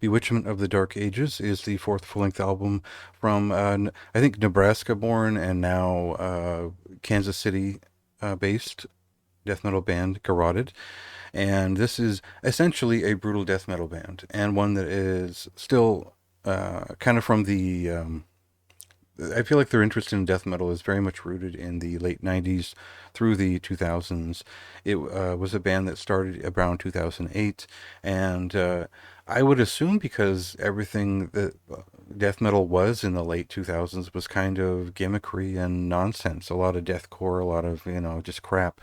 Bewitchment of the Dark Ages is the fourth full-length album from, I think, Nebraska-born and now Kansas City-based death metal band, Garoted. And this is essentially a brutal death metal band, and one that is still kind of from the I feel like their interest in death metal is very much rooted in the late 90s through the 2000s. It was a band that started around 2008, and I would assume because everything that death metal was in the late 2000s was kind of gimmickry and nonsense, a lot of deathcore, a lot of, just crap.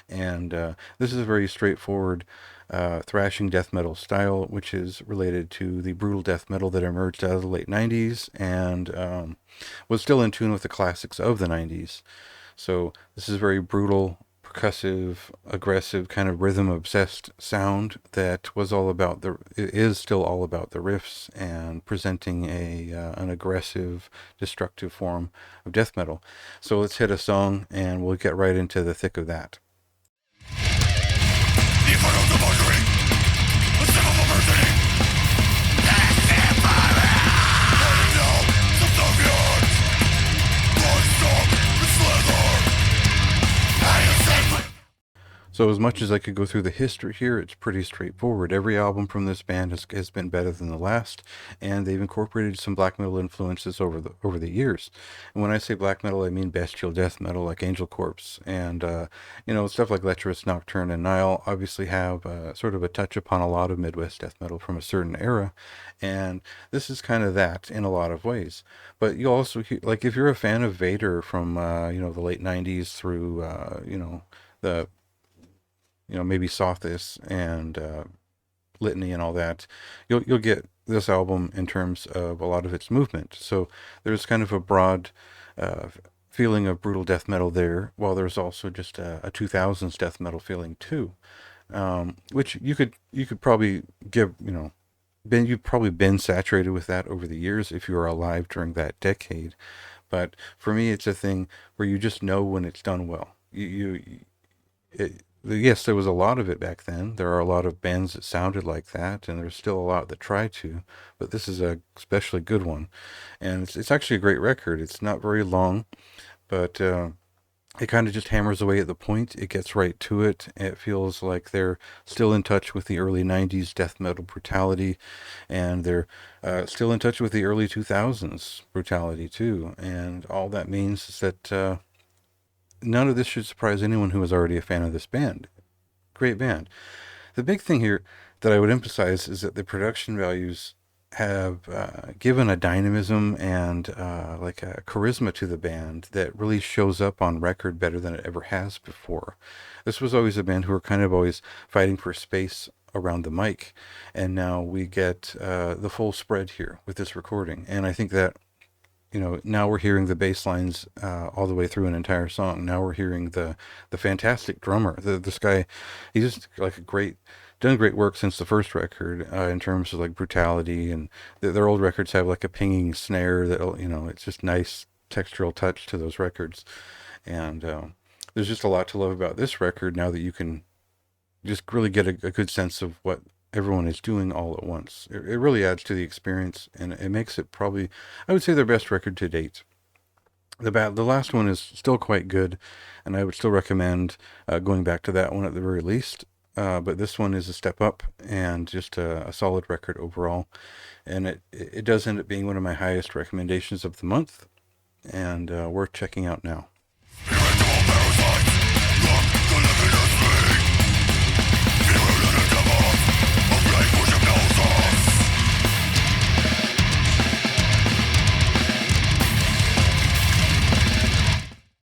And this is a very straightforward thrashing death metal style, which is related to the brutal death metal that emerged out of the late 90s and was still in tune with the classics of the 90s. So this is very brutal, percussive, aggressive, kind of rhythm obsessed sound that was all about it is still all about the riffs and presenting an aggressive, destructive form of death metal. So let's hit a song and we'll get right into the thick of that. So as much as I could go through the history here, it's pretty straightforward. Every album from this band has been better than the last, and they've incorporated some black metal influences over the years. And when I say black metal, I mean bestial death metal like Angel Corpse, and stuff like Lecherous, Nocturne, and Nile obviously have sort of a touch upon a lot of Midwest death metal from a certain era, and this is kind of that in a lot of ways. But you also like if you're a fan of Vader from the late '90s through the maybe Sothis and Litany and all that, you'll get this album in terms of a lot of its movement. So there's kind of a broad feeling of brutal death metal there, while there's also just a 2000s death metal feeling too, which you could probably give you've probably been saturated with that over the years if you were alive during that decade. But for me, it's a thing where you just know when it's done well. Yes, there was a lot of it back then. There are a lot of bands that sounded like that, and there's still a lot that try to, but this is a especially good one. And it's actually a great record. It's not very long, but it kind of just hammers away at the point. It gets right to it. It feels like they're still in touch with the early 90s death metal brutality, and they're still in touch with the early 2000s brutality too. And all that means is that none of this should surprise anyone who is already a fan of this band. Great band. The big thing here that I would emphasize is that the production values have given a dynamism and like a charisma to the band that really shows up on record better than it ever has before. This was always a band who were kind of always fighting for space around the mic, and now we get the full spread here with this recording. And I think that now we're hearing the bass lines all the way through an entire song. Now we're hearing the fantastic drummer. This guy, he's just like done great work since the first record in terms of like brutality, and their old records have like a pinging snare that it's just nice textural touch to those records. And there's just a lot to love about this record now that you can just really get a good sense of what everyone is doing all at once. It really adds to the experience, and it makes it probably, I would say, their best record to date. The last one is still quite good, and I would still recommend going back to that one at the very least. But this one is a step up and just a solid record overall. And it does end up being one of my highest recommendations of the month, and worth checking out now.